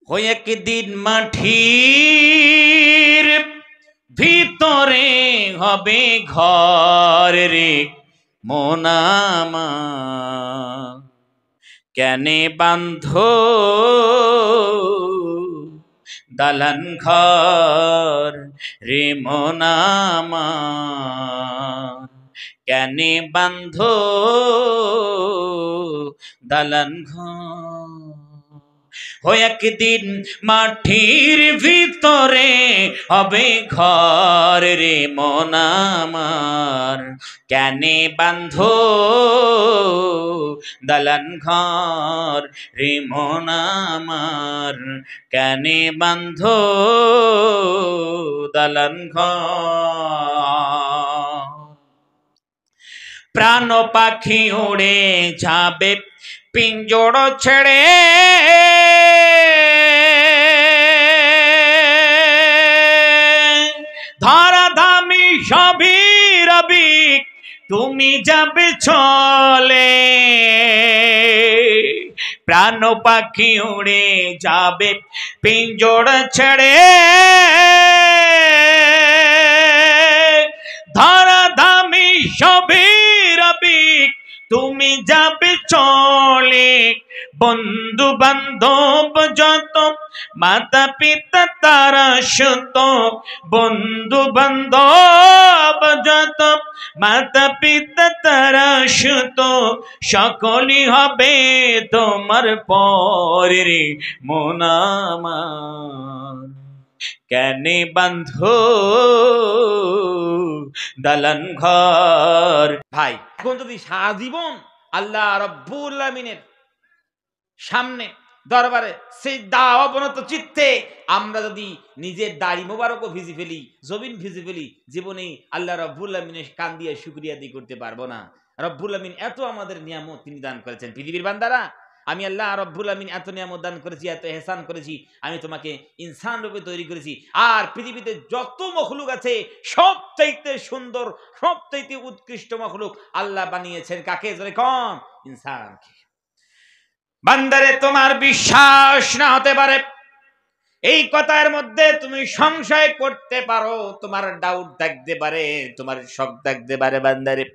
ওই একদিন মাটির ভিতরে হবে ঘর রে মন আমার, কেনে বান্ধ দালান ঘর রে মন আমার, কেনে বান্ধ দালান ঘর। ও একদিন মাটির ভিতরে হবে ঘর রে মন আমার, কেনে বান্ধ দালান ঘর রে মন আমার, কেনে বান্ধ দালান ঘর। প্রাণ পাখি উড়ে যাবে পিঞ্জর ছেড়ে, ধরাধামী সবই রবি তুমি যাবে চলে। প্রাণ পাখি উড়ে যাবে পিঞ্জর ছেড়ে, ধরাধামী সবই রবি তুমি যাবে চলে। বন্ধু বান্ধব যত মাতা পিতা তারা সুত, বন্ধু বান্ধব যত মাতা পিতা তারা সুত, সকলই হবে তোমার পরে রে মন আমার, কেনে বান্ধ দালান ঘর। ভাই এখন যদি সারা জীবন আল্লাহ রাব্বুল আমিনের সামনে দরবারে সিজদা অবনত চিত্তে আমরা যদি নিজের দাড়ি মোবারকও ভিজে ফেলি, জমিন ভিজে ফেলি, জীবনে আল্লাহ রাব্বুল আমিনের কান দিয়ে শুকরিয়া আদায় করতে পারবো না। রব্বুল আমিন এত আমাদের নিয়ামত তিনি দান করেছেন। পৃথিবীর বান্দারা, আমি আল্লাহ রব্বুল আমিন এত নিয়ামত দান করেছি, এত এহসান করেছি, আমি তোমাকে ইনসান রূপে তৈরি করেছি। আর পৃথিবীতে যত মখলুক আছে সবচাইতে সুন্দর, সবচাইতে উৎকৃষ্ট মখলুক আল্লাহ বানিয়েছেন কাকে? জোরে কম, ইনসানকে। বান্দারে তোমার বিশ্বাস না হতে পারে, এই কথার মধ্যে তুমি সংশয় করতে পারো, তোমার ডাউট থাকতে পারে, তোমার শক থাকতে পারে। বান্দারে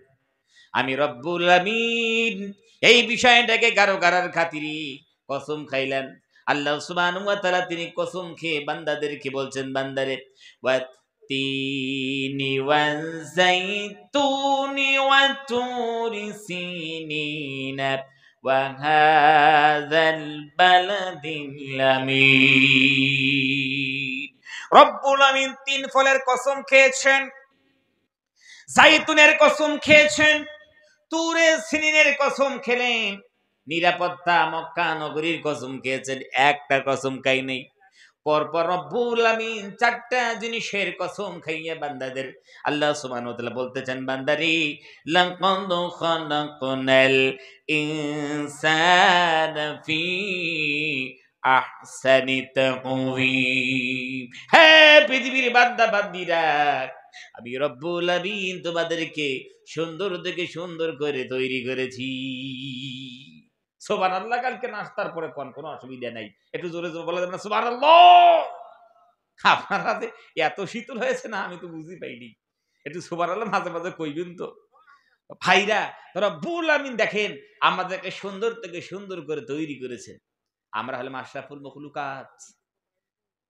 আমি রব্বুল আমিন এই বিষয়টাকে গারো গারার খাতিরে কসম খাইলেন। আল্লাহ সুবহানাহু ওয়া তাআলা তিনি কসম খেয়ে বান্দাদেরকে বলছেন, বান্দারে ওয়াত্তিনি ওয়াযাইতুনি ওয়া তুরি সিনিনা ওয়া হাযাল বালাদিল আমিন। রব্বুল আমিন তিন ফলের কসম খেয়েছেন, জাইতুনের কসম খেয়েছেন, তুরে সিনিনের কসম খেলেন, নিরাপত্তা মক্কা নগরীর কসম খেয়েছেন। একটা কসম খাই নেই, পরপর রব্বুল আমিন চারটা জিনিসের কসম খাইয়ে বান্দাদের আল্লাহ সুবহানাহু ওয়া তাআলা বলতেছেন, বান্দারে লাকাদ খালাকনাল ইনসানা ফি আহসানি তাকওয়িম। হে পৃথিবীর বান্দা বান্দিরা, আমি রব্বুল আমিন তোমাদেরকে সুন্দর থেকে সুন্দর করে তৈরি করেছি। সুবহানাল্লাহ। কালকে নাস্তার পরে কোনো অসুবিধা নাই, একটু জোরে জোরে বলা যাবে না সুবহানাল্লাহ? আপনারা এত শীতল হয়েছে না, আমি তো বুঝি পাইনি। একটু সুবহানাল্লাহ মাঝে মাঝে কইবেন তো ভাইরা। রব্বুল আমিন দেখেন আমাদেরকে সুন্দর থেকে সুন্দর করে তৈরি করেছে। আমরা হলাম আশরাফুল মখলুকাত।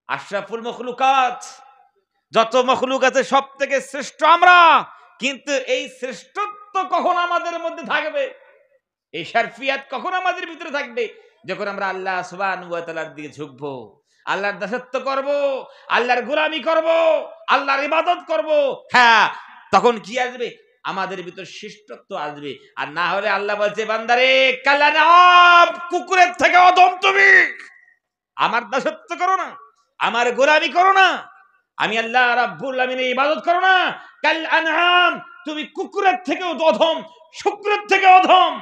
আশরাফুল মখলুকাত, যত মখলুক আছে সব থেকে শ্রেষ্ঠ আমরা। কিন্তু এই শ্রেষ্ঠত্ব কখন আমাদের মধ্যে থাকবে, এই শারফিয়াত কখন আমাদের ভিতরে থাকবে? যখন আমরা আল্লাহ সুবহানাহু ওয়া তাআলার দিকে ঝুঁকবো, আল্লাহর দাসত্ব করব, আল্লাহর গোলামি করব, আল্লাহর ইবাদত করব। হ্যাঁ, তখন কি আসবে? আমাদের ভিতর শ্রেষ্ঠত্ব আসবে। আর না হলে আল্লাহ বলছে, বান্দারে কালানাব, কুকুরের থেকে অধম তুমি। আমার দাসত্ব করো না, আমার গোলামি করো না, আমি আল্লাহ রাব্বুল আমিনের ইবাদত করো না, কাল আনআম, তুমি কুকুরের থেকেও অধম, শুকরের থেকে অধম।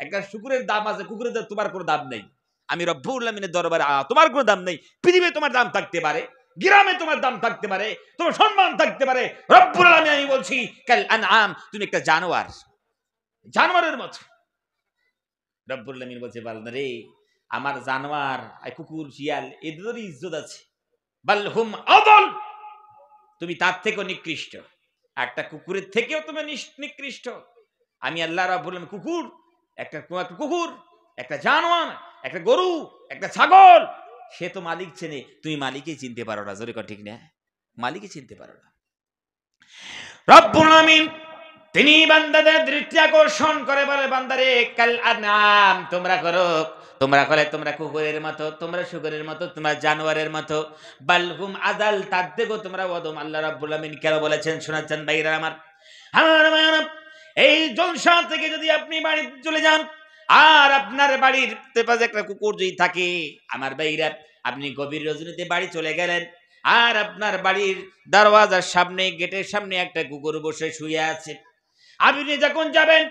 একটা শুকরের দাম আছে, কুকুরের তোমার কোনো দাম নেই। আমি রব্বুল আমিনের দরবারে তোমার কোনো দাম নেই। পৃথিবীতে তোমার দাম থাকতে পারে, গ্রামে তোমার দাম থাকতে পারে, তোমার সম্মান থাকতে পারে। রব্বুল আমিন আমি বলছি কাল আনআম, তুমি একটা জানোয়ার, জানোয়ারের মতো। রব্বুল আমিন বলছে, বান্দারে আমার জানোয়ার কুকুর শিয়াল এদেরও ইজ্জত আছে। বাল হুম আদল, তুমি তার থেকেও নিকৃষ্ট, একটা কুকুরের থেকেও তুমি নিকৃষ্ট। আমি আল্লাহ রাব্বুল আলামিন কুকুর, একটা কুকুর, একটা জানোয়ার, একটা গরু, একটা ছাগল, সে তো মালিক চেনে, তুমি মালিকই চিনতে পারো না। জোরে কর ঠিক না? মালিকই চিনতে পারো না। রব্বুল আলামিন তিনি বান্দাদের দৃষ্টি আকর্ষণ করে বলে, বান্দারে কাল আনাম, তোমরা করো, তোমরা করে তোমরা কুকুরের মতো, তোমরা শুকরের মতো, তোমরা জানোয়ারের মতো। বালহুম আদাল, তার থেকেও তোমরা অদম। আল্লাহ রাব্বুল আলামিন কেন বলেছেন শোনাচ্ছেন ভাইরা আমার। আমার এই জলসা থেকে যদি আপনি বাড়ি চলে যান আর আপনার বাড়ির পাশে একটা কুকুর যদি থাকে, আমার ভাইরা, আপনি গভীর রজনীতে বাড়ি চলে গেলেন আর আপনার বাড়ির দরওয়াজার সামনে, গেটের সামনে একটা কুকুর বসে শুয়ে আছে। আপনি যখন যাবেন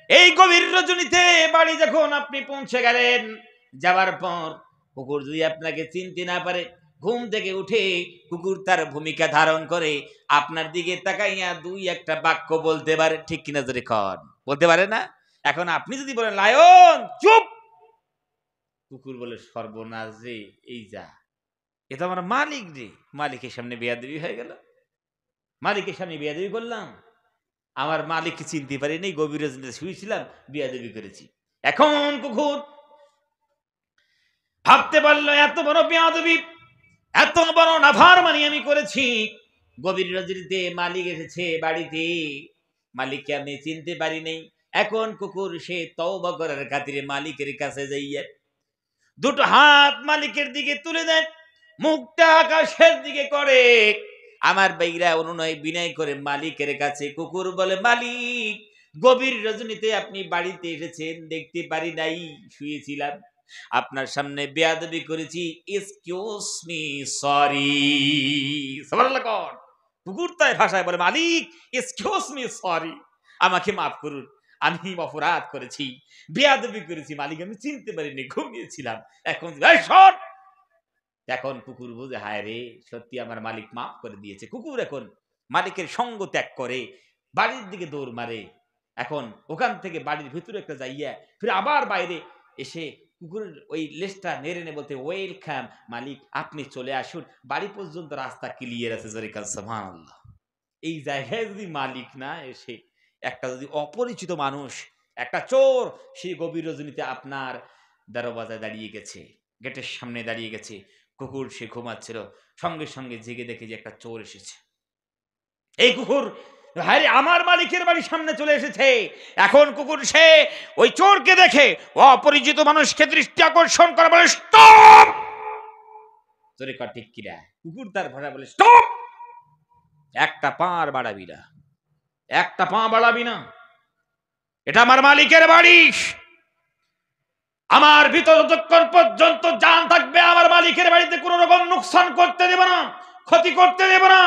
এই গভীর রজনীতে বাড়ি যখন আপনি পৌঁছে গেলেন, যাবার পর কুকুর যদি আপনাকে চিনতে না পারে, ঘুম থেকে উঠে কুকুর তার ভূমিকা ধারণ করে আপনার দিকে তাকাইয়া দুই একটা বাক্য বলতে পারে, ঠিক কিনা জোরে কর, বলতে পারে না? এখন আপনি যদি বলেন লায়ন চুপ, কুকুর বলে সর্বনাশ রে, এই যা, এ তো আমার মালিক রে, মালিকের সামনে বেয়াদবি হয়ে গেল, মালিকের সামনে বেয়াদবি করলাম, আমার মালিককে চিনতে পারি নাই, গভীর রজনীতে শুয়েছিলাম, বিয়াদবি করেছি। এখন কুকুর ভাবতে পারলো এত বড় বিয়াদবি, এত বড় নাফরমানি আমি করেছি, গভীর রজনীতে মালিক এসেছে বাড়িতে, মালিককে আমি চিনতে পারি নাই। এখন কুকুর সে তওবা করার খাতিরে মালিকের কাছে যাইয়া দুটো হাত মালিকের দিকে তুলে দেন, মুখটা আকাশের দিকে করে, আমার বাইরা অনুনয় বিনয় করে মালিকের কাছে কুকুর বলে, মালিক গভীর রজনীতে আপনি বাড়িতে এসেছেন, দেখতে পারি নাই, শুয়েছিলাম, আপনার সামনে বেয়াদবি করেছি, এক্সকিউজ মি, সরি। সুবহানাল্লাহ কর। কুকুর তাই ভাষায় বলে, মালিক এক্সকিউজ মি, সরি, আমাকে মাফ করুন, আমি অপরাধ করেছি, বেয়াদবি করেছি, মালিক আমি চিনতে পারিনি, ঘুমিয়েছিলাম, এখন সর। এখন কুকুর বুঝে, হায় রে, সত্যি আমার মালিক মাফ করে দিয়েছে। কুকুর এখন মালিকের সঙ্গ ত্যাগ করে বাড়ির দিকে দৌড় মারে। এখন ওখান থেকে বাড়ির ভিতরে একটা যাইয়া ফিরে আবার বাইরে এসে কুকুরের ওই লেজটা নেড়ে নে বলতে, ওয়েলকাম মালিক, আপনি চলে আসুন, বাড়ি পর্যন্ত রাস্তা ক্লিয়ার আছে। জরিকাল সুবহানাল্লাহ। এই জায়গায় যদি মালিক না এসে একটা যদি অপরিচিত মানুষ, একটা চোর, সেই গভীর রজনীতে আপনার দরওয়াজায় দাঁড়িয়ে গেছে, গেটের সামনে দাঁড়িয়ে গেছে, কুকুর সে ঘুমাচ্ছিল, সঙ্গে সঙ্গে জেগে দেখে যে একটা চোর এসেছে। এই কুকুর, হ্যাঁ আমার মালিকের বাড়ির সামনে চলে এসেছে। এখন কুকুর সে ওই চোরকে দেখে অপরিচিত মানুষকে দৃষ্টি আকর্ষণ করে বলে, স্টপ। চোরে কর ঠিক কিরা? কুকুর তার ভাষা বলে, স্টপ, একটা পা আর বাড়াবি না, একটা পা বাড়াবি না, এটা আমার মালিকের বাড়ি, আমার ভিতর যতক্ষণ পর্যন্ত জান থাকবে আমার মালিকের বাড়িতে কোনো রকম নুকসান করতে দেব না, ক্ষতি করতে দেব না,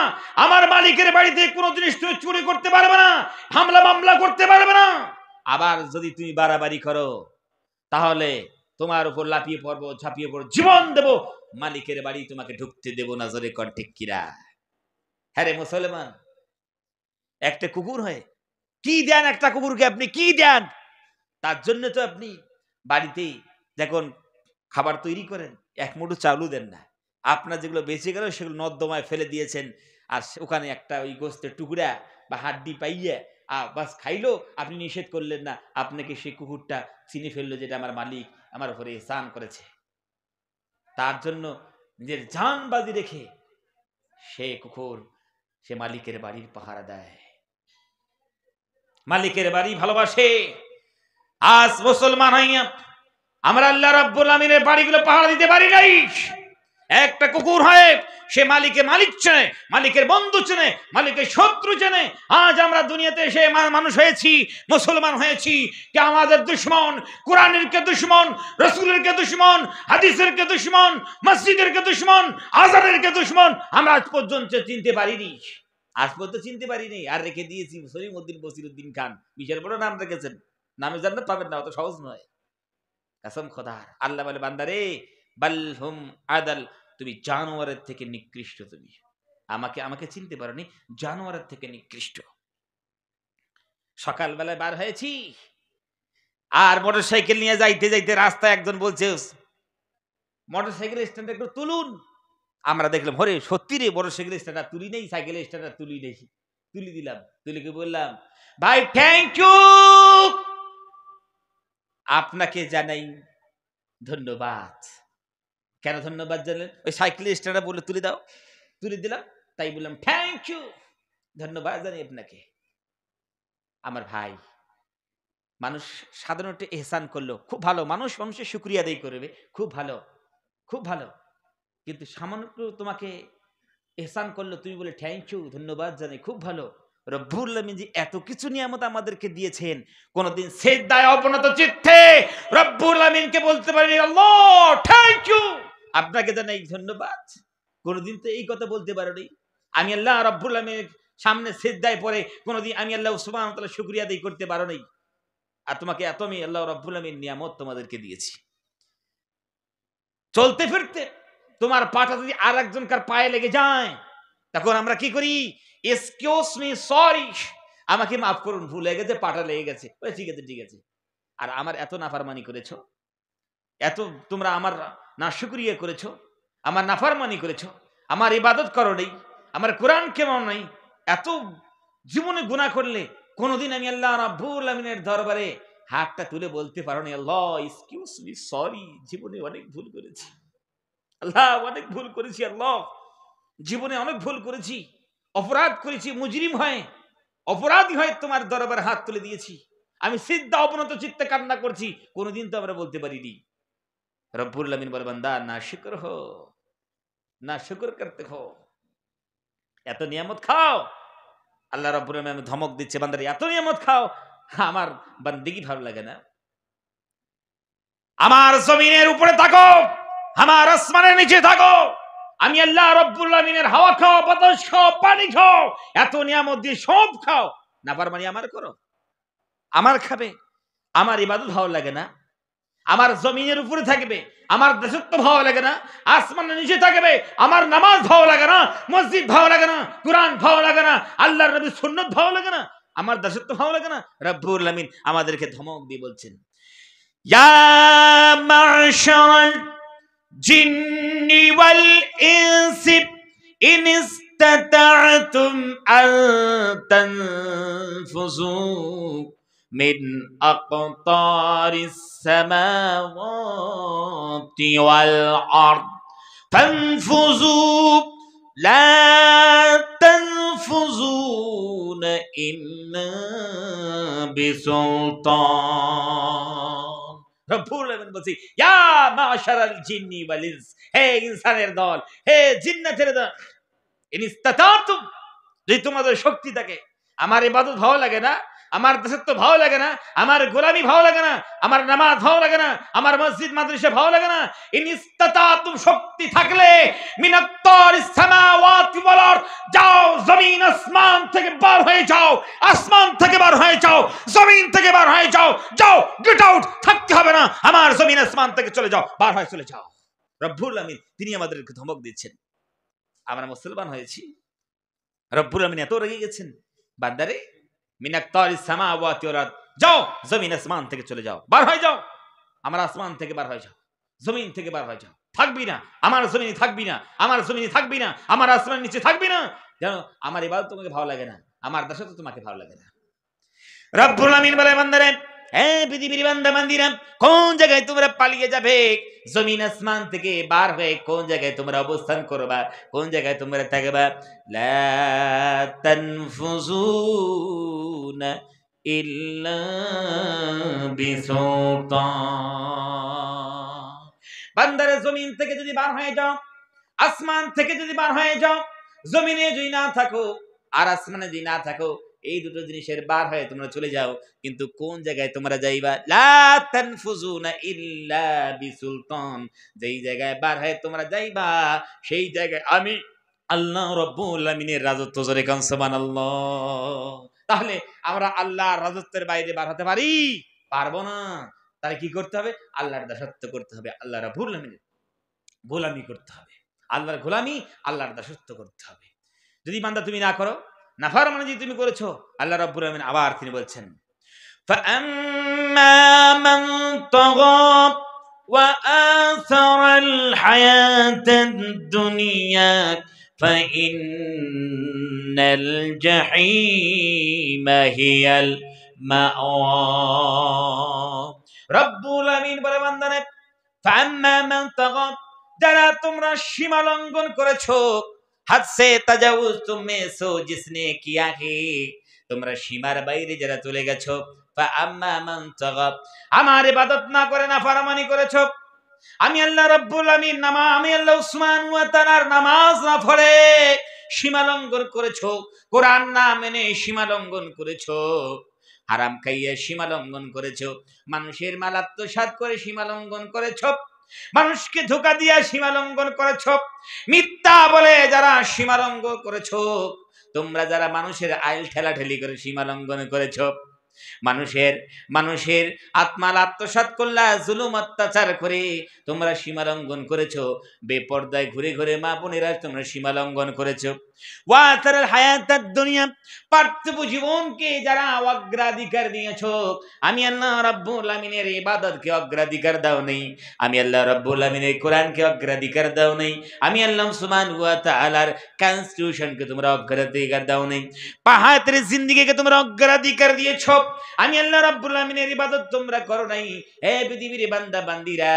আমার মালিকের বাড়িতে কোনো জিনিস তুমি চুরি করতে পারবে না, হামলা মামলা করতে পারবে না। আবার যদি তুমি বাড়াবাড়ি করো তাহলে তোমার উপর লাফিয়ে পড়বো, ঝাঁপিয়ে পড়বো, জীবন দেব, মালিকের বাড়ি তোমাকে ঢুকতে দেব না। জোরে কর ঠিক কিরা? হ্যাঁ রে মুসলমান, একটা কুকুর হয় কি দেন, একটা কুকুরকে আপনি কি দেন? তার জন্য তো আপনি বাড়িতে যখন খাবার তৈরি করেন এক মুঠো চাউলও দেন না, আপনার যেগুলো বেঁচে গেল সেগুলো নর্দমায় ফেলে দিয়েছেন, আর ওখানে একটা ওই গোস্তের টুকরা বা হাড্ডি পাইয়ে বাস খাইলো, আপনি নিষেধ করলেন না, আপনাকে সেই কুকুরটা চিনে ফেললো, যেটা আমার মালিক আমার উপরে ইহসান করেছে, তার জন্য নিজের জান বাজি রেখে সে কুকুর সে মালিকের বাড়ির পাহারা দেয়, মালিকের বাড়ি ভালোবাসে। আজ মুসলমান হইয়া আমরা আল্লাহ রাব্বুল আমিনের বাড়িগুলো পাহারা দিতে পারি নাই। একটা কুকুর হয় সে মালিকের মালিক চেনে, মালিকের বন্ধু চেনে, মালিকের শত্রু চেনে। আজ আমরা দুনিয়াতে এসে মানুষ হয়েছি, মুসলমান হয়েছি, কে আমাদের দুশ্মন, কোরআনের কে দুশ্মন, রাসূলের কে দুশ্মন, হাদিসের কে দুশ্মন, মসজিদের কে দুশ্মন, আযানের কে দুশ্মন, আমরা আজ পর্যন্ত চিনতে পারিনি, আজ পর্যন্ত চিনতে পারিনি। আর রেখে দিয়েছি সলিমউদ্দিন বসিরউদ্দিন খান, বিশাল বড় নাম রেখেছেন, নামে জান্নাত পাবেন না, অত সহজ নয়। কসম খোদার, আল্লাহ বলে, বান্দারে বালহুম আদাল, তুমি জানোয়ারের থেকে নিকৃষ্ট, তুমি আমাকে চিনতে পারোনি, জানোয়ারের থেকে নিকৃষ্ট। সকালবেলায় বার হয়েছি আর মোটরসাইকেল নিয়ে যাইতে যাইতে রাস্তায় একজন বলছে, মোটরসাইকেলের স্ট্যান্ড একটু তুলুন। আমরা দেখলাম হরে সত্যি রে মোটরসাইকেলের স্ট্যান্ড তুলি নেই, সাইকেলের স্ট্যান্ড তুলি নেই, তুলি দিলাম। তুলে কি বললাম, ভাই থ্যাংক ইউ, আপনাকে জানাই ধন্যবাদ। কেন ধন্যবাদ জানেন? ওই সাইকেলের স্ট্যান্ড বললে তুলে দাও, তুলে দিলাম, তাই বললাম থ্যাংক ইউ, ধন্যবাদ জানি আপনাকে। আমার ভাই, মানুষ সাধারণত এহসান করলো খুব ভালো, মানুষ মানুষের শুকরিয়া আদায় করবে, খুব ভালো, খুব ভালো। কিন্তু সামান্য তোমাকে এহসান করলো, তুমি বলে থ্যাংক ইউ, ধন্যবাদ জানাই, খুব ভালো। রব্বুল আলামিন যে এত কিছু নিয়ামত আমাদেরকে দিয়েছেন, কোনদিন সিজদায় অবনত চিত্তে রব্বুল আলামিনকে বলতে পারিনি আল্লাহ থ্যাংক ইউ, আপনাকে জানাই ধন্যবাদ? কোনদিন তো এই কথা বলতে পারোনি। আমি আল্লাহ রব্বুল আলামিনের সামনে সিজদায় পড়ে কোনদিন আমি আল্লাহ সুবহানাহু ওয়া তাআলা শুকরিয়া আদায় করতে পারো নাই। আর তোমাকে এত আমি আল্লাহ রব্বুল আলামিন নিয়ামত তোমাদেরকে দিয়েছি। চলতে ফিরতে তোমার পাটা যদি আর একজনকার পায়ে লেগে যায়, তখন আমরা কি করি? এক্সকিউজ মি, সরি, আমাকে মাফ করুন, ভুল হয়ে গেছে, পাটা লেগে গেছে, ঠিক আছে ঠিক আছে। আর আমার এত নাফরমানি করেছো, এত তোমরা আমার নাশুকরিয়া করেছো, আমার নাফরমানি করেছো, আমার ইবাদত করো নাই, আমার কোরআন কেমন নাই, এত জীবনে গুনাহ করলে কোনদিন আমি আল্লাহ রাব্বুল আমিনের দরবারে হাতটা তুলে বলতে পারো না আল্লাহ এক্সকিউজ মি, সরি, জীবনে অনেক ভুল করেছি আল্লাহ, অনেক ভুল করেছি আল্লাহ, জীবনে অনেক ভুল করেছি, অপরাধ করেছি, মুজরিম হয়, অপরাধী হয় তোমার দরবারে হাত তুলে দিয়েছি, আমি সিজদা অবনত চিত্তে কান্না করছি, কোনদিন তো আমরা বলতে পারিনি। রব্বুল আমিন বলে বান্দা না শুকর হো, না শুকর করতে হো, এত নিয়ামত খাও। আল্লাহ রব্বুল আমিন ধমক দিচ্ছে, বান্দারে এত নিয়ামত খাও, আমার বান্দিগি ভালো লাগে না? আমার জমিনের উপরে থাকো, আমার আসমানের নিচে থাকো, আমি আল্লাহ রব্বুল আমিনের হাওয়া খাও, বাতাস খাও, পানি খাও, এত নিয়ামত দিয়ে সব খাও, নাফরমানি আমার করো, আমার খাবে, আমার ইবাদত ভালো লাগে না? আমার জমিনের উপরে থাকবে, আমার দাসত্ব ভালো লাগে না? আসমানের নিচে থাকবে, আমার নামাজ ভালো লাগে না? মসজিদ ভালো লাগে না? কোরআন ভালো লাগে না? আল্লাহর নবীর সুন্নাত ভালো লাগে না? আমার দাসত্ব ভালো লাগে না? রব্বুল আমিন আমাদেরকে ধমক দিয়ে বলছেন, ইয়া মা'শারাল জিন্নি ওয়াল ইনসি ইন ইসতাতা'তুম আন তানফুযু মিন আকতারিস সামাওয়াতি ওয়াল আরদ ফানফুযু লা তানফুযুনা ইল্লা বিসুলতান। রব্বুল আমিন বলছি, ইয়া মা'শারাল জিন্নি ওয়াল ইনস, হে ইনসানের দল, হে জিন্নাতের দল, ইন ইসতাতা'তুম, যদি তোমাদের শক্তি থাকে, আমার ইবাদত ভালো লাগে না, আমার দাসত্ব ভালো লাগে না, আমার গোলামি ভালো লাগে না, আমার নামাজ ভালো লাগে না, আমার মসজিদ মাদ্রাসা ভালো লাগে না, ইন ইসতাতা'তুম, শক্তি থাকলে, মিনাত্তারিস সামাওয়াতি ওয়াল আরদ, যাও জমিন আসমান থেকে বার হয়ে যাও, আসমান থেকে বার হয়ে যাও, জমিন থেকে বার হয়ে যাও, যাও গেট আউট, থাকতে হবে না, আমার জমিন আসমান থেকে চলে যাও, বার হয়ে চলে যাও। রব্বুল আমিন তিনি আমাদেরকে ধমক দিচ্ছেন। আমরা মুসলমান হয়েছি, রব্বুল আমিন এত রেগে গেছেন, বান্দারে মিনাত্তারিস সামাওয়াতি ওয়াল আরদ, যাও জমিন আসমান থেকে চলে যাও, বার হয়ে যাও, আমার আসমান থেকে বার হয়ে যাও, জমিন থেকে বার হয়ে যাও, থাকবি না আমার জমিনে, থাকবি না আমার জমিনে, থাকবি না আমার আসমানের নিচে, থাকবি না, জানো আমার ইবাদত তোমাকে ভালো লাগে না, আমার দাসত্ব তোমাকে ভালো লাগে না। রব্বুল আমিন বলে, বান্দারে, হ্যাঁ পৃথিবীর বান্দা বান্দিরা, কোন জায়গায় তোমরা পালিয়ে যাবে? জমিন আসমান থেকে বার হয়ে কোন জায়গায় তোমরা অবস্থান করবা, কোন জায়গায় তোমরা থাকবা? লা তানফুযুনা ইল্লা বিসুলতান। বান্দারে জমিন থেকে যদি বার হয়ে যাও, আসমান থেকে যদি বার হয়ে যাও, জমিনে যদি না থাকো আর আসমানে যদি না থাকো, এই দুটো জিনিসের বার হয়ে তোমরা চলে যাও, কিন্তু কোন জায়গায় তোমরা যাইবা? লা তানফুযুনা ইল্লা বিসুলতান, যেই জায়গায় বার হয়ে তোমরা যাইবা সেই জায়গায় আমি আল্লাহ রাব্বুল আমিনের রাজত্ব, জোরে কান সুবহানাল্লাহ। তাহলে আমরা আল্লাহর রাজত্বের বাইরে বার হতে পারি? পারবো না। তাহলে কি করতে হবে? আল্লাহর দাসত্ব করতে হবে, আল্লাহ রাব্বুল আমিনের গোলামি করতে হবে, আল্লাহর গোলামি, আল্লাহর দাসত্ব করতে হবে। যদি বান্দা তুমি না করো, নাফরমানি যদি তুমি করেছো, আল্লাহ রাব্বুল আমিন আবার তিনি বলছেন, ফাআম্মা মান তাগা وآثر الحياة الدنيا فإن الجحيم هي المأوى রব্বুল আমিন বলে বান্দারে ফাম্মা মান তাগা যারা তোমরা সীমা লঙ্ঘন করেছো হাদ সে তাজাউজ তুমে সো জিসনে কিয়া হে তোমরা সীমার বাইরে যারা চলে গেছো ফাম্মা মান তাগা আমার ইবাদত না করে নাফরমানি করেছো আমি আল্লাহ রাব্বুল আমিন আমি আল্লাহ সুবহানাহু ওয়া তাআলার নামাজ না পড়ে সীমা লঙ্ঘন করেছো কোরআন না মেনে সীমা লঙ্ঘন করেছো হারাম খাইয়ে সীমা লঙ্ঘন করেছো মানুষের মাল আত্মসাৎ করে সীমা লঙ্ঘন করেছো মানুষকে ধোঁকা দিয়ে সীমা লঙ্ঘন করেছো মিথ্যা বলে যারা সীমা লঙ্ঘন করেছো তোমরা যারা মানুষের আইল ঠেলাঠেলি করে সীমা লঙ্ঘন করেছো মানুষের আত্মাল আত্মসাৎ করলা জুলুম অত্যাচার করে তোমরা সীমা লঙ্ঘন করেছো বেপরদায় ঘুরে ঘুরে মা বোনেরা তোমরা সীমা লঙ্ঘন করেছো ওয়াতারাল হায়াতাদ দুনিয়া পার্থিব জীবনকে যারা অগ্রাধিকার দিয়েছো আমি আল্লাহ রাব্বুল আমিনের ইবাদতকে অগ্রাধিকার দাও নেই আমি আল্লাহ রাব্বুল আমিনের কোরআনকে অগ্রাধিকার দাও নেই আমি আল্লাহ সুবহানাহু ওয়া তাআলার কনস্টিটিউশনকে তোমরা অগ্রাধিকার দাও নেই পাহাড়ের জিন্দেগিকে তোমরা অগ্রাধিকার দিয়েছো আমি আল্লাহ রাব্বুল আমিনের ইবাদত তোমরা করো নাই হে পৃথিবীর বান্দা বান্দিরা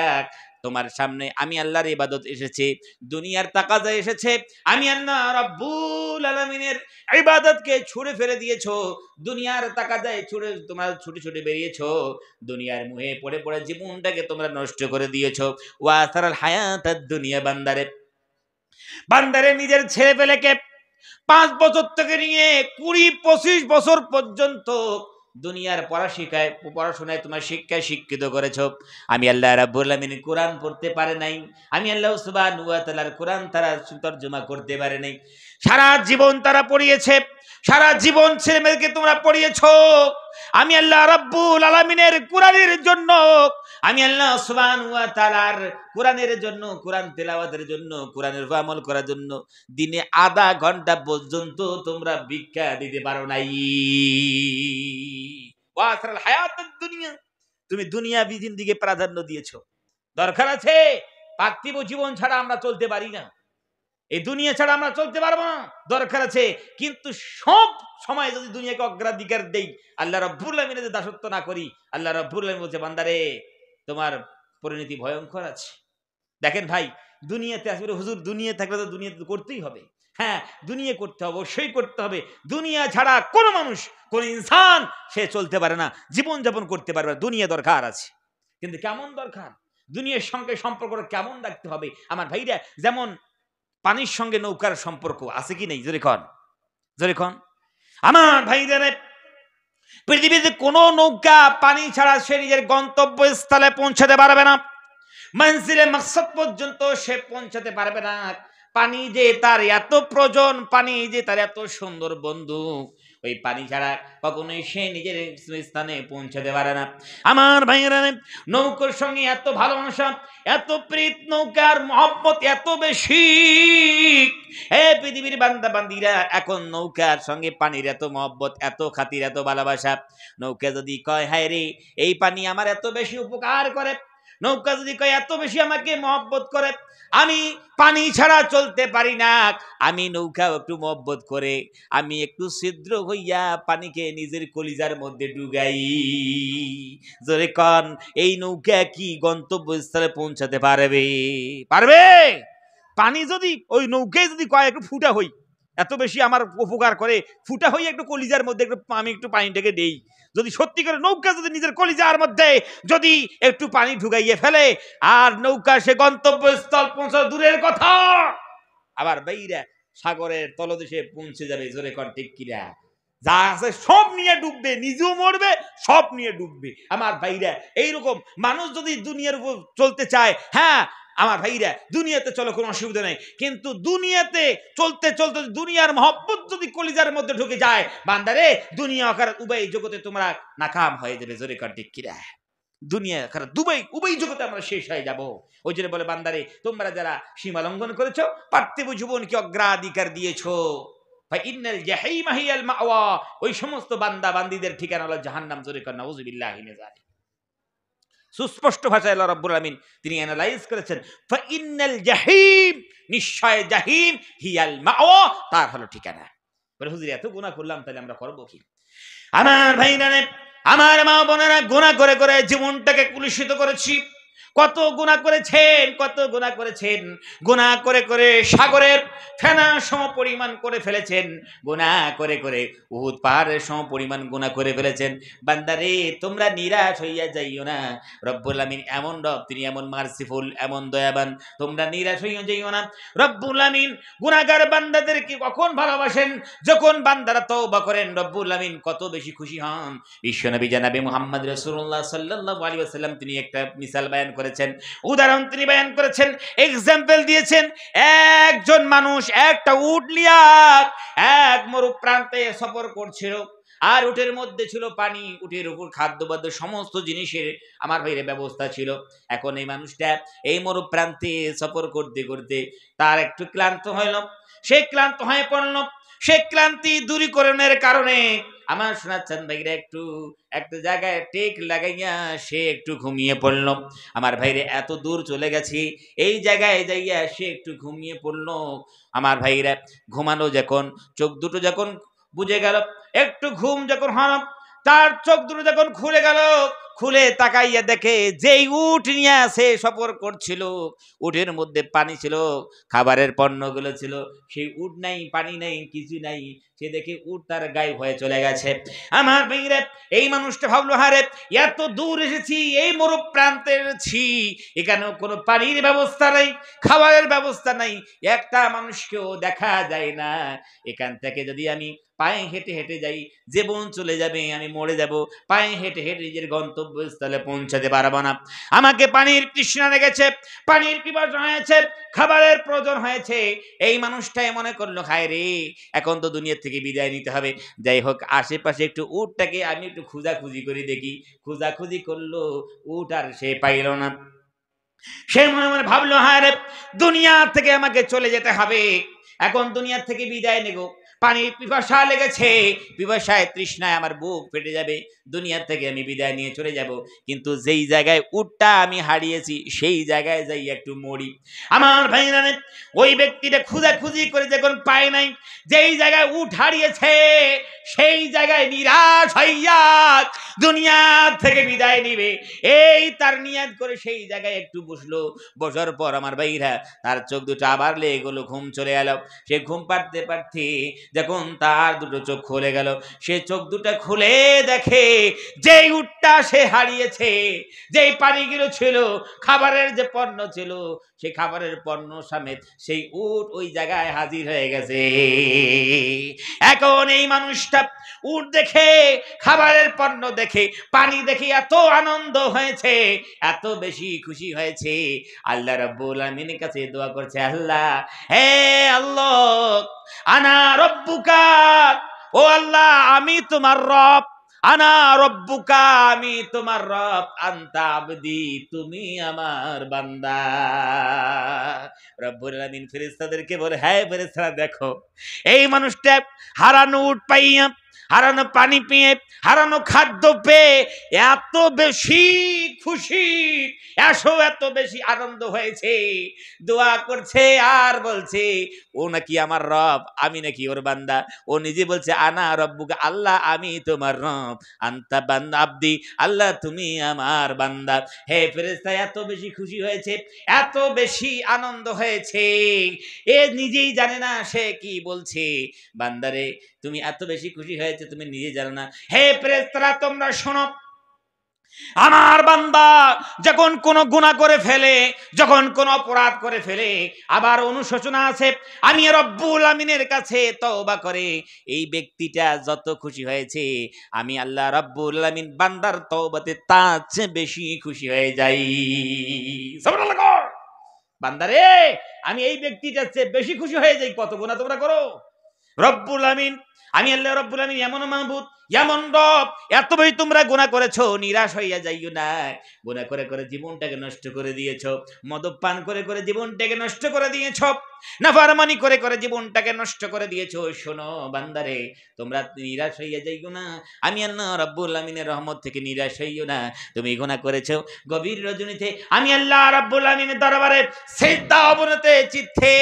তোমার সামনে আমি আল্লাহর ইবাদত এসেছে দুনিয়ার তাকাজা এসেছে আমি আল্লাহ রাব্বুল আলামিনের ইবাদতকে ছুঁড়ে ফেলে দিয়েছো দুনিয়ার তাকাজায় ছুঁড়ে তোমরা ছুটে ছুটে বেরিয়েছো দুনিয়ার মুহে পড়ে পড়ে জীবনটাকে তোমরা নষ্ট করে দিয়েছো ওয়াসারাল হায়াতাদ দুনিয়া বান্দারে নিজের ছেলে পেলেকে 5 বছর থেকে নিয়ে 20-25 বছর পর্যন্ত দুনিয়ার পড়াশোনায় তোমার শিক্ষায় শিক্ষিত করেছো আমি আল্লাহ রাব্বুল আমিন কোরআন পড়তে পারে নাই আমি আল্লাহ সুবহানাহু ওয়া তাআলার কোরআন তারা তরজমা করতে পারে নাই সারা জীবন তারা পড়িয়েছে সারা জীবন ছেলেমেয়েকে তোমরা পড়িয়েছো আমি আল্লাহ রাব্বুল আলামিনের কোরআনের জন্য আমি আল্লাহ সুবহানাহু ওয়া তাআলার কোরআনের জন্য কোরআন তেলাওয়াতের জন্য কোরআনের উপর আমল করার জন্য দিনে আধা ঘন্টা পর্যন্ত তোমরা ভিক্ষা দিতে পারো নাই ওয়াসারাল হায়াতুদ দুনিয়া তুমি দুনিয়াবি জিন্দেগি প্রাধান্য দিয়েছো দরকার আছে পার্থিব জীবন ছাড়া আমরা চলতে পারি না এই দুনিয়া ছাড়া আমরা চলতে পারবো না দরকার আছে কিন্তু সব সময় যদি দুনিয়াকে অগ্রাধিকার দেই আল্লাহ রাব্বুল আমিনের দাসত্ব না করি আল্লাহ রাব্বুল আমিন বলছে বান্দারে তোমার পরিণতি ভয়ঙ্কর আছে দেখেন ভাই দুনিয়াতে আসলে হুজুর দুনিয়া থাকলে তো দুনিয়াতে করতেই হবে হ্যাঁ দুনিয়া করতে হবে অবশ্যই করতে হবে দুনিয়া ছাড়া কোনো মানুষ কোন ইনসান সে চলতে পারে না জীবন যাপন করতে পারবে না দুনিয়া দরকার আছে কিন্তু কেমন দরকার দুনিয়ার সঙ্গে সম্পর্কটা কেমন রাখতে হবে আমার ভাইরা যেমন পানির সঙ্গে নৌকার সম্পর্ক আছে কি নেই জোরে কন আমার ভাইরা পৃথিবীতে কোনো নৌকা পানি ছাড়া সে নিজের গন্তব্যস্থলে পৌঁছাতে পারবে না মঞ্জিলে মাকসাদ পর্যন্ত সে পৌঁছাতে পারবে না পানি যে তার এত প্রয়োজন পানি যে তার এত সুন্দর বন্ধু ওই পানি ছাড়া কখনোই সে নিজের স্থানে পৌঁছাতে পারে না আমার ভাইয়েরা নৌকার সঙ্গে এত ভালোবাসা এত প্রীত নৌকার মহব্বত এত বেশি হে পৃথিবীর বান্দা বান্দিরা এখন নৌকার সঙ্গে পানির এত মহব্বত এত খাতির এত ভালোবাসা নৌকা যদি কয় হায় রে এই পানি আমার এত বেশি উপকার করে নৌকা যদি কয় এত বেশি আমাকে মহব্বত করে আমি পানি ছাড়া চলতে পারি না আমি নৌকা একটু মহব্বত করে আমি একটু ছিদ্র হইয়া পানিকে নিজের কলিজার মধ্যে ডুগাই জোরে কন এই নৌকা কি গন্তব্যস্থলে পৌঁছাতে পারবে পানি যদি ওই নৌকায় যদি কয় একটু ফুটা হই এত বেশি আমার উপকার করে ফুটা হই একটু কলিজার মধ্যে একটু আমি একটু পানিটাকে দেই যদি সত্যি করে নৌকা যদি নিজের কলিজার মধ্যে যদি একটু পানি ঢুকাইয়ে ফেলে আর নৌকা সে গন্তব্যস্থল পৌঁছা দূরের কথা আবার বাইরা সাগরের তলদেশে পৌঁছে যাবে জোরে কর ঠিক কিরা যা আছে সব নিয়ে ডুববে নিজেও মরবে সব নিয়ে ডুববে আমার ভাইরা এইরকম মানুষ যদি দুনিয়ার উপর চলতে চায় হ্যাঁ আমার ভাইরা দুনিয়াতে চলো কোনো অসুবিধা নেই কিন্তু দুনিয়াতে চলতে চলতে দুনিয়ার মহব্বত যদি কলিজার মধ্যে ঢুকে যায় বান্দারে দুনিয়া আখিরাত উভয় জগতে তোমরা নাকাম হয়ে যাবে জোরে কর ঠিক কিরা দুনিয়া আখিরাত উভয় জগতে আমরা শেষ হয়ে যাব ওই জন্য বলে বান্দারে তোমরা যারা সীমা লঙ্ঘন করেছো পার্থিব জীবনকে অগ্রাধিকার দিয়েছো ফাইনাল জাহিম হিয়াল মাওয়া ওই সমস্ত বান্দা বান্দীদের ঠিকানা হলো জাহান্নাম জোরে কর নাউযুবিল্লাহি মিন যালিক সুস্পষ্ট ভাষায় আল্লাহ রাব্বুল আলামিন তিনি অ্যানালাইজ করেছেন, ফাইন্নাল জাহিম, নিশ্চয় জাহিম, হিয়াল মাওয়া, তার হলো ঠিকানা। বলে হুজুর এত গুনাহ করলাম, তাহলে আমরা করব কি? আমার ভাইরা, আমার মা বোনেরা, গুনাহ করে করে জীবনটাকে কলুষিত করেছি। কত গুনাহ করেছেন, কত গুনাহ করেছেন, গুনাহ করে করে সাগরের ফেনা সম পরিমাণ করে ফেলেছেন, গুনাহ করে করে উহুদ পাহাড়ের সম পরিমাণ গুনাহ করে ফেলেছেন। বান্দারে তোমরা নিরাশ হইয়া যাইও না, রব্বুল আমিন এমন রব, তিনি এমন মার্সিফুল, এমন দয়াবান, তোমরা নিরাশ হইয়া যাইও না। রব্বুল আমিন গুনাহগার বান্দাদেরকে কখন ভালোবাসেন? যখন বান্দারা তওবা করেন, রব্বুল আমিন কত বেশি খুশি হন। বিশ্বনবী জনাবে মুহাম্মদ রাসূলুল্লাহ সাল্লাল্লাহু আলাইহি ওয়াসাল্লাম তিনি একটা মিসাল বায়ান করেছেন, উদাহরণ তিনি বায়ান করেছেন, এক্সাম্পল দিয়েছেন। একজন মানুষ একটা উট নিয়ে এক মরু প্রান্তে সফর করছিল, আর উটের মধ্যে ছিল পানি, উটের উপর খাদ্যবাদ্য সমস্ত জিনিসের আমার ভাইয়ের ব্যবস্থা ছিল। এখন এই মানুষটা এই মরু প্রান্তে সফর করতে করতে তার একটু ক্লান্ত হইল, সে ক্লান্ত হয়ে পড়ল। সে ক্লান্তি দূরীকরণের কারণে আমার শোনাচ্ছেন ভাইরা একটু একটা জায়গায় টেক লাগাইয়া সে একটু ঘুমিয়ে পড়ল। আমার ভাইরে এত দূর চলে গেছি, এই জায়গায় যাইয়া সে একটু ঘুমিয়ে পড়ল। আমার ভাইরা ঘুমানো যখন চোখ দুটো যখন বুঝে গেল, একটু ঘুম যখন হল, তার চোখ দুটো যখন খুলে গেল, খুলে তাকাইয়া দেখে যেই উট নিয়ে সে সফর করছিল, উটের মধ্যে পানি ছিল, খাবারের পণ্যগুলো ছিল, সেই উট নাই, পানি নাই, কিছু নাই। সে দেখে উট তার গায়েব হয়ে চলে গেছে। আমার ভাইরা এই মানুষটা ভাবলো, হারে এত দূর এসেছি, এই মরু প্রান্তে এসেছি, এখানেও কোনো পানির ব্যবস্থা নাই, খাবারের ব্যবস্থা নাই, একটা মানুষকেও দেখা যায় না। এখান থেকে যদি আমি পায়ে হেঁটে হেঁটে যাই, জীবন চলে যাবে, আমি মরে যাব। পায়ে হেঁটে হেঁটে নিজের গন্তব্যস্থলে পৌঁছাতে পারবো না। আমাকে পানির তৃষ্ণা লেগেছে, পানির পিপাসা হয়েছে, খাবারের প্রয়োজন হয়েছে। এই মানুষটাই মনে করলো, হায় রে, এখন তো দুনিয়া থেকে বিদায় নিতে হবে। যাই হোক, আশেপাশে একটু উটটাকে আমি একটু খুঁজাখুঁজি করে দেখি। খুঁজাখুঁজি করলো, উট আর সে পাইল না। সে মনে মনে ভাবলো, হায় রে, দুনিয়া থেকে আমাকে চলে যেতে হবে, এখন দুনিয়া থেকে বিদায় নেব। পানির পিপাসা লেগেছে, পিপাসায় তৃষ্ণায় আমার বুক ফেটে যাবে, দুনিয়া থেকে আমি বিদায় নিয়ে চলে যাব। কিন্তু যেই জায়গায় উটটা আমি হারিয়েছি, সেই জায়গায় যাই একটু মরি। আমার ভাইরা, ওই ব্যক্তিটা খুঁজাখুঁজি করে যখন পায় নাই, যেই জায়গায় উট হারিয়েছে, সেই জায়গায় নিরাশ হইয়া দুনিয়া থেকে বিদায় নিবে, এই তার নিয়াত করে সেই জায়গায় একটু বসলো। বসার পর আমার ভাইরা তার চোখ দুটো আবার লেগে গেল, ঘুম চলে এলো। সে ঘুম পাড়তে পারতে যখন তার দুটো চোখ খুলে গেল, সে চোখ দুটো খুলে দেখে যেই উটটা সে হারিয়েছে, যেই পানিগুলো ছিল, খাবারের যে পণ্য ছিল, সেই খাবারের পণ্য সমেত সেই উট ওই জায়গায় হাজির হয়ে গেছে। এখন এই মানুষটা উট দেখে, খাবারের পণ্য দেখে, পানি দেখে এত আনন্দ হয়েছে, এত বেশি খুশি হয়েছে, আল্লাহ রাব্বুল আমিনের কাছে দোয়া করছে, আল্লাহ, হে আল্লাহ, আনা রব্বুকা, ও আল্লাহ আমি তোমার রব, আনা রব্বুকা, আমি তোমার রব, আনতা আবদি, তুমি আমার বান্দা। রব্বুল আমিন ফেরেশতাদেরকে বলে, হ্যাঁ ফেরেশতারা, দেখো এই মানুষটা হারানো উট পাইয়া, হারানো পানি পেয়ে, হারানো খাদ্য পেয়ে এত বেশি খুশি, এত বেশি আনন্দ হয়েছে, দোয়া করছে আর বলছে ও নাকি আমার রব, আমি নাকি ওর বান্দা। ও নিজে বলছে, আনা রব্বুকা, আল্লাহ আমি তোমার রব, আনতা বান্দা আব্দি, আল্লাহ তুমি আমার বান্দা। হে ফেরেশতা, এত বেশি খুশি হয়েছে, এত বেশি আনন্দ হয়েছে, এ নিজেই জানে না সে কি বলছে। বান্দারে, তুমি এত বেশি খুশি হয়েছে, তুমি নিজে জানো না। হে ফেরেশতারা, তোমরা শোনো, আমার বান্দা যখন কোনো গুনাহ করে ফেলে, যখন কোনো অপরাধ করে ফেলে, আবার অনুশোচনা আছে, আমি রব্বুল আমিনের কাছে তওবা করে, এই ব্যক্তিটা যত খুশি হয়েছে, আমি আল্লাহ রব্বুল আমিন বান্দার তওবাতে তার চেয়ে বেশি খুশি হয়ে যাই। সুবহানাল্লাহ। বান্দারে, আমি এই ব্যক্তিটার চেয়ে বেশি খুশি হয়ে যাই। কত গুনাহ তোমরা করো, রব্বুল আমিন, আমি আল্লাহ রব্বুল আমিন এমন মাহবুদ, এমন রব, এত বেশি তোমরা গুনাহ করেছো, নিরাশ হইয়া যাইও না। গুনাহ করে করে জীবনটাকে নষ্ট করে দিয়েছো, মদ্যপান করে করে জীবনটাকে নষ্ট করে দিয়েছো, নাফরমানি করে করে জীবনটাকে নষ্ট করে দিয়েছো। শোনো বান্দারে, তোমরা নিরাশ হইয়া যাইও না, আমি আল্লাহ রব্বুল আমিনের রহমত থেকে নিরাশ হইও না। তুমি গুনাহ করেছো, গভীর রজনীতে আমি আল্লাহ রব্বুল আমিনের দরবারে সিজদা অবনতে চিত্তে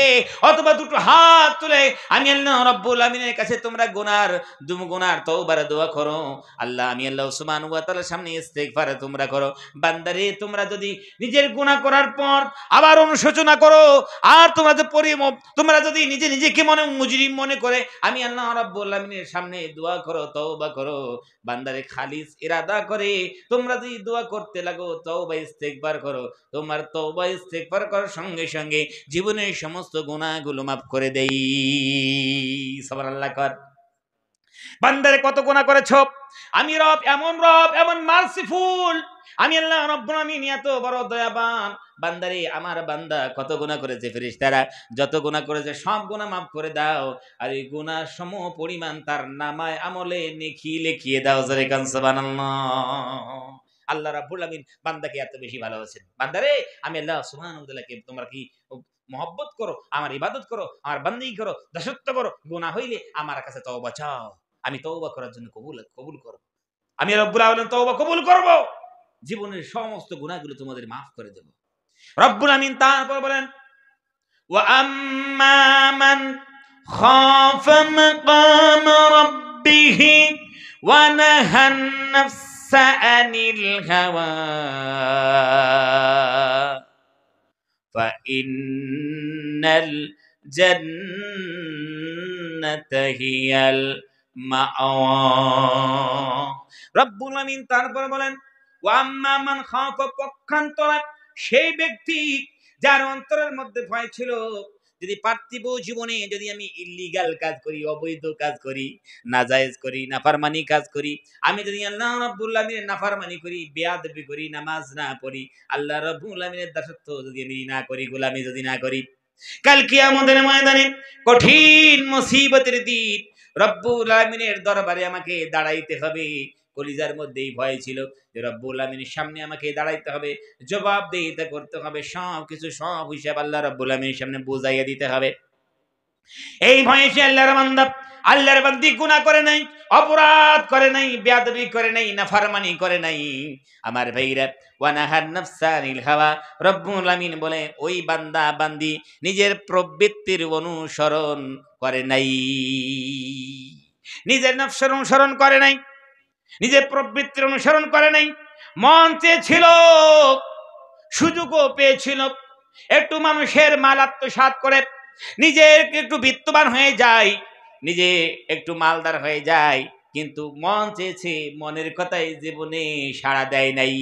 অথবা দুটো হাত তুলে আমি আল্লাহ রব্বুল আমিনের কাছে তোমরা গুনার তওবার দোয়া করো। আল্লাহ আমি আল্লাহ সুবহানাহু ওয়া তাআলার সামনে ইস্তিগফার তোমরা করো। বান্দারে, তোমরা যদি নিজের গুনাহ করার পর আবার অনুশোচনা করো, আর তোমরা যদি নিজেকে মুজরিম মনে করে আমি আল্লাহ রাব্বুল আমিনের সামনে দোয়া করো, তওবা করো, বান্দারে খালিস ইরাদা করে তোমরা যদি দোয়া করতে লাগো, তওবা ইস্তিগফার করো, তোমার তওবা ইস্তিগফার করার সঙ্গে সঙ্গে জীবনের সমস্ত গুনাহগুলো মাফ করে দেই। সুবহানাল্লাহ কর। বান্দারে কত গুনাহ করেছো, আমি রব এমন মার্সিফুল, আমি আল্লাহ রব্বুল আমিন এত বড় দয়াবান। বান্দারে, আমার বান্দা কত গুনাহ করেছে, ফেরেশতারা যত গুনাহ করেছে সব গুনাহ মাফ করে দাও, আর এই গুনাহ সম পরিমাণ তার নামায় আমলে নেকি লিখিয়ে দাও। জোরে কান সুবহানাল্লাহ। আল্লাহ রাব্বুল আমিন বান্দাকে এত বেশি ভালোবাসেন। বান্দারে, আমি আল্লাহ সুবহানাহু ওয়া তাআলাকে তোমরা কি মহব্বত করো, আমার ইবাদত করো, আমার বান্দেগি করো, দাসত্ব করো, গুনাহ হইলে আমার কাছে তওবা চাও, আমি তওবা করার জন্য কবুল করব। আমি রব্বুল আলামিন তওবা কবুল করব, জীবনের সমস্ত গুনাহগুলো তোমাদের মাফ করে দেব। রব্বুল আমিন তারপর বলেন, ওয়া আম্মা মান খাফা মাকাম রাব্বিহি ওয়া নাহান নাফসা আনিল হাওয়া ফা ইন্নাল জান্নাতা হিয়াল মাআওয়া। রব্বুল আমিন তারপর বলেন, ওয়া আম্মা মান খাফা, পক্ষান্তরে সেই ব্যক্তি যার অন্তরের মধ্যে ভয় ছিল, যদি পার্থিব জীবনে যদি আমি ইল্লিগাল কাজ করি, অবৈধ কাজ করি, নাজায়েজ করি, নাফরমানি কাজ করি, আমি যদি আল্লাহ রাব্বুল আমিনের নাফরমানি করি, বেয়াদবি করি, নামাজ না পড়ি, আল্লাহ রাব্বুল আমিনের দাসত্ব যদি আমি না করি, গোলামি যদি না করি, কাল কিয়ামতের ময়দানে কঠিন মুসিবতের দিন রব্বুল আমিনের দরবারে আমাকে দাঁড়াইতে হবে। কলিজার মধ্যেই ভয় ছিল যে রব্বুল আমিনের সামনে আমাকে দাঁড়াইতে হবে, জবাবদিহিতা করতে হবে, সব হিসাব আল্লাহ রব্বুল আমিনের সামনে বুঝাইয়া দিতে হবে। এই ভয়ে সে আল্লাহর বান্দি গুনাহ করে নাই, অপরাধ করে নাই, বেয়াদবি করে নাই, নাফরমানি করে নাই। আমার ভাইরা, ওয়া নাহান নাফসা আনিল হাওয়া, রব্বুল আমিন বলে ওই বান্দা বান্দি নিজের প্রবৃত্তির অনুসরণ করে নাই, নিজের নফসের অনুসরণ করে নাই, নিজের প্রবৃত্তির অনুসরণ করে নাই। মন চেয়েছিল, সুযোগও পেয়েছিল, একটু মানুষের মাল আত্মসাৎ করে নিজের একটু বিত্তবান হয়ে যায়, নিজে একটু মালদার হয়ে যায়, কিন্তু মন চেয়েছে, মনের কথাই জীবনে সাড়া দেয় নাই।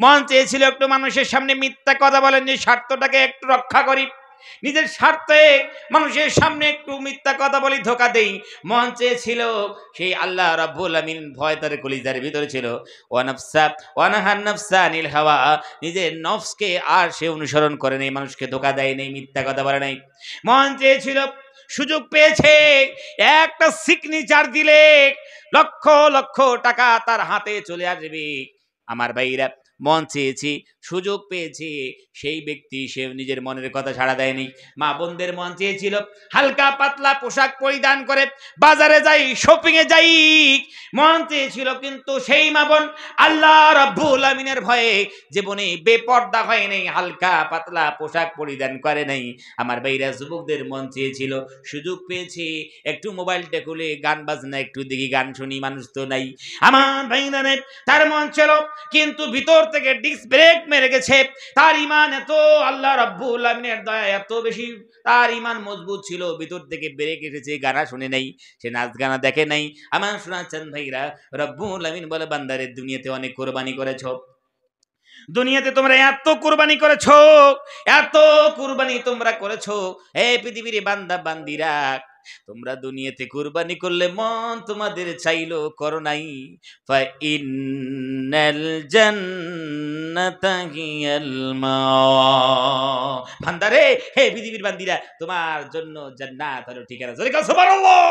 মন চেয়েছিল একটু মানুষের সামনে মিথ্যা কথা বলেন, যে স্বার্থটাকে একটু রক্ষা করি, নিজের স্বার্থে মানুষের সামনে একটু মিথ্যা কথা বলি, ধোকা দেই। মন চেয়েছিল, সেই আল্লাহ রাব্বুল আমিন ভয় তার কলিজার ভিতরে ছিল। ওয়া নাফসা ওয়া নাহান নাফসা আনিল হাওয়া, নিজের নফসকে আর সে অনুসরণ করে নাই, মানুষকে ধোকা দেয় নাই, মিথ্যা কথা বলে নাই। মন চেয়েছিল, সুযোগ পেয়েছে, একটা সিগনেচার দিলে লক্ষ লক্ষ টাকা তার হাতে চলে আসবে। আমার ভাইরা, মন চেয়েছি, সুযোগ পেয়েছি, সেই ব্যক্তি সে নিজের মনের কথা ছাড়া দেয়নি। মা বোনদের মন চেয়েছিল হালকা পাতলা পোশাক পরিধান করে বাজারে যাই, শপিং এ যাই, মন চেয়েছিল, কিন্তু সেই মা বোন আল্লাহ রাব্বুল আমিনের ভয়ে জীবনে বেপর্দা হয় নাই, হালকা পাতলা পোশাক পরিধান করে নাই। আমার ভাইরা, যুবকদের মন চেয়েছিল, সুযোগ পেয়েছি, একটু মোবাইলটা খুলে গান বাজনা একটু দেখি, গান শুনি, মানুষ তো নাই। আমার ভাইরা, তার মন ছিল, কিন্তু ভিতর থেকে ডিস্ক ব্রেক মেরে গেছে। তার ঈমান এত, আল্লাহ রাব্বুল আমিনের দয়া এত বেশি, তার ঈমান মজবুত ছিল, ভিতর থেকে ব্রেক এসেছে, গানা শুনে নাই, সে নাচ গানা দেখে নাই। আমার শোনাচ্ছেন ভাইরা, রাব্বুল আমিন বলে, বান্দারে, দুনিয়াতে অনেক কোরবানি করেছো, দুনিয়াতে তোমরা এত কোরবানি করেছো, এত কোরবানি তোমরা করেছো, এই পৃথিবীর বান্দা বান্দিরা, তোমরা দুনিয়াতে কুরবানি করলে মন তোমাদের চাইলো করো নাই। ফা ইন্নাল জান্নাতা হিয়াল মাওয়া। বান্দারে, হে পৃথিবীর বান্দিরা, তোমার জন্য জান্নাত হলো ঠিকানা। জোরে কাও সুবহানাল্লাহ।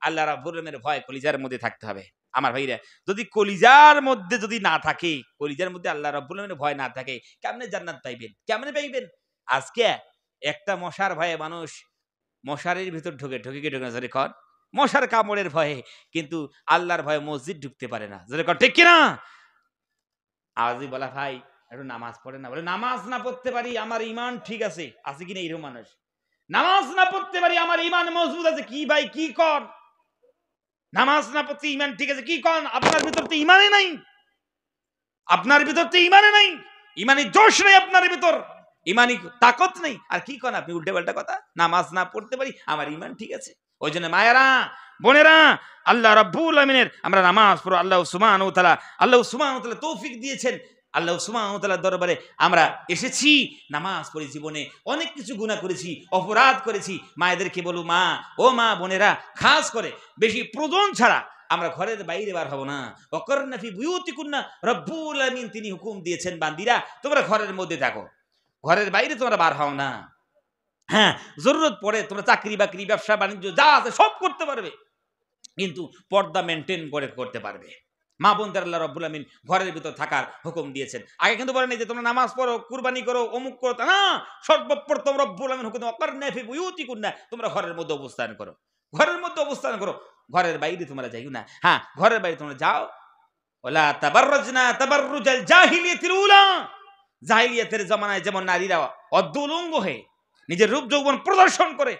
আল্লাহ রাব্বুল আলামিনের ভয় কলিজার মধ্যে থাকতে হবে আমার ভাইরা। যদি কলিজার মধ্যে যদি না থাকে, কলিজার মধ্যে আল্লাহ রাব্বুল আলামিনের ভয় না থাকে, কেমনে জান্নাত পাইবেন? কেমনে পাইবেন? আজকে একটা মশার ভয়ে মানুষ মশারির ভিতর ঢুকে ঢুকে না, জোরে কর, মশার কামড়ের ভয়ে, কিন্তু আল্লাহর ভয়ে মসজিদ ঢুকতে পারে না। জোরে কর ঠিক কিনা? আজই বলা ভাই একটু নামাজ পড়ে না, বলে নামাজ না পড়তে পারি আমার ইমান ঠিক আছে। আছে কিনা এরকম মানুষ? নামাজ না পড়তে পারি আমার ইমান মজবুত আছে। কি ভাই কি কর? নামাজ না পড়তে ইমান ঠিক আছে কি কন? আপনার ভিতর তো ইমানই নাই, আপনার ভিতর তো ইমানই নাই, ইমানি জোশ নেই আপনার ভিতর, ইমানি তাকত নেই। আর কি কন আপনি উল্টে পাল্টা কথা? নামাজ না পড়তে পারি আমার ইমান ঠিক আছে। ওই জন্য মায়েরা বোনেরা, আল্লাহ রাব্বুল আমিনের আমরা নামাজ পড়ো। আল্লাহ সুবহানাহু ওয়া তাআলা তৌফিক দিয়েছেন। আল্লাহ সুবহানাহু ওয়া তাআলার দরবারে আমরা এসেছি, নামাজ পড়ে জীবনে অনেক কিছু গুনাহ করেছি, অপরাধ করেছি। মায়েদেরকে বলবো, মা ও মা বোনেরা, খাস করে বেশি প্রয়োজন ছাড়া আমরা ঘরের বাইরে বার হব না। ওয়াকারনা ফি বুয়ুতিকুন্না, রব্বুল আমিন তিনি হুকুম দিয়েছেন, বান্দিরা তোমরা ঘরের মধ্যে থাকো, ঘরের বাইরে তোমরা বার হও না। হ্যাঁ, জরুরত পড়ে তোমরা চাকরি বাকরি ব্যবসা বাণিজ্য যা আছে সব করতে পারবে, কিন্তু পর্দা মেনটেন করে করতে পারবে। মা বোনদের আল্লাহ রাব্বুল আমিন ঘরের ভিতর থাকার হুকুম দিয়েছেন। আগে কিন্তু বলেন যে তোমরা নামাজ পড়ো, কুরবানি করো, অমুক করো, তা না। সর্বপ্রথম রব্বুল আমিন হুকুম ওয়াকারনা ফি বুয়ুতিকুন্না, তোমরা ঘরের মধ্যে অবস্থান করো, ঘরের মধ্যে অবস্থান করো, ঘরের বাইরে তোমরা যাইও না। হ্যাঁ, ঘরের বাইরে তোমরা যাও, ওয়ালা তাবাররাজনা তাবাররুজাল জাহিলিয়াতিল উলা, জাহিলিয়াতের জামানায় যেমন নারীরা অদ্দুলঙ্গ হয়ে নিজের রূপ যৌবন প্রদর্শন করে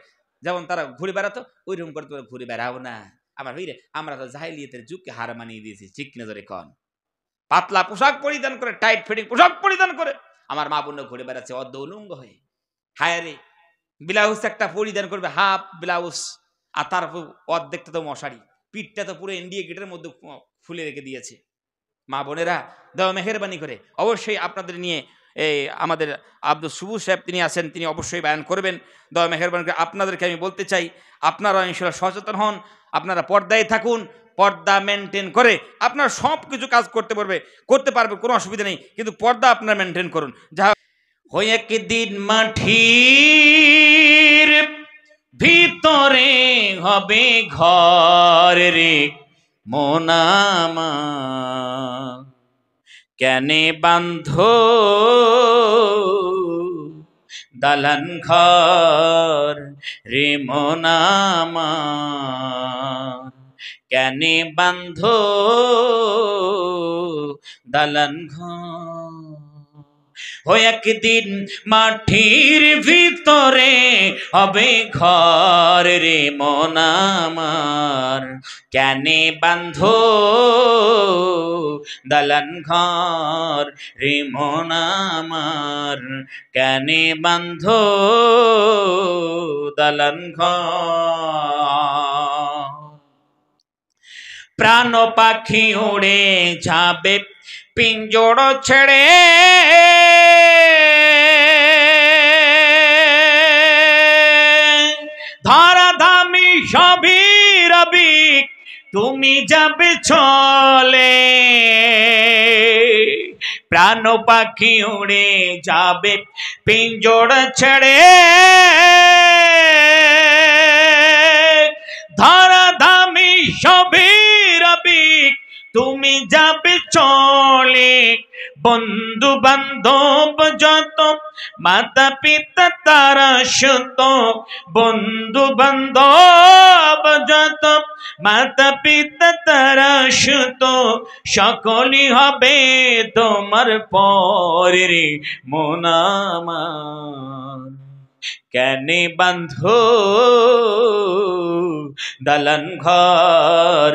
যেমন তারা ঘুরে বেড়াতো, ওই রকম করে তোমরা ঘুরে বেড়াও না। আমার ভাইরে, আমরা তো জাহিলিয়াতের যুগকে হার মানিয়ে দিয়েছি, ঠিক না জোরে কন? পাতলা পোশাক পরিধান করে, টাইট ফিটিং পোশাক পরিধান করে আমার মা বোন ঘুরে বেড়াচ্ছে অর্ধ উলঙ্গ হয়ে। হায় রে, ব্লাউজ একটা পরিধান করবে, হাফ ব্লাউজ, আর তার অর্ধেকটা তো মশারি, পিঠটা তো পুরো ইন্ডিয়া গেটের মধ্যে ফুলে রেখে দিয়েছে। মা বোনেরা, দেওয়া মেহেরবানি করে অবশ্যই আপনাদের নিয়ে এই আমাদের আব্দুল সুবুর সাহেব তিনি আছেন, তিনি অবশ্যই বয়ান করবেন। দেওয়া মেহেরবানি করে আপনাদেরকে আমি বলতে চাই, আপনারা ইনশাআল্লাহ সচেতন হন, আপনারা পর্দায় থাকুন, পর্দা মেনটেন করে আপনারা সব কিছু কাজ করতে পারবে, কোনো অসুবিধা নেই, কিন্তু পর্দা আপনারা মেনটেন করুন। যা হয় একদিন মাটির ভিতরে হবে ঘর রে মোনামা, কেনে বান্ধ দালান ঘর রে মোনামা, কেনে বান্ধ দালান ঘর। ও একদিন মাটির ভিতরে হবে ঘর রে মন আমার, কেনে বান্ধো দালান ঘর রে মন আমার, কেনে বান্ধো দালান ঘর। প্রাণ পাখি উড়ে যাবে পিঞ্জর ছেড়ে, ধরাধামি সবই রবি তুমি যাবে চলে। প্রাণ পাখি উড়ে যাবে পিঞ্জর ছেড়ে, ধরাধামি সবই রবি তুমি যাবে চলে। বন্ধু বান্ধব যত মাতা পিতা তারা সুত, বন্ধু বান্ধব যত মাতা পিতা তারা সুত, সকলই হবে তোমার পরে রে মন আমার, কেনে বান্ধো দালান ঘর।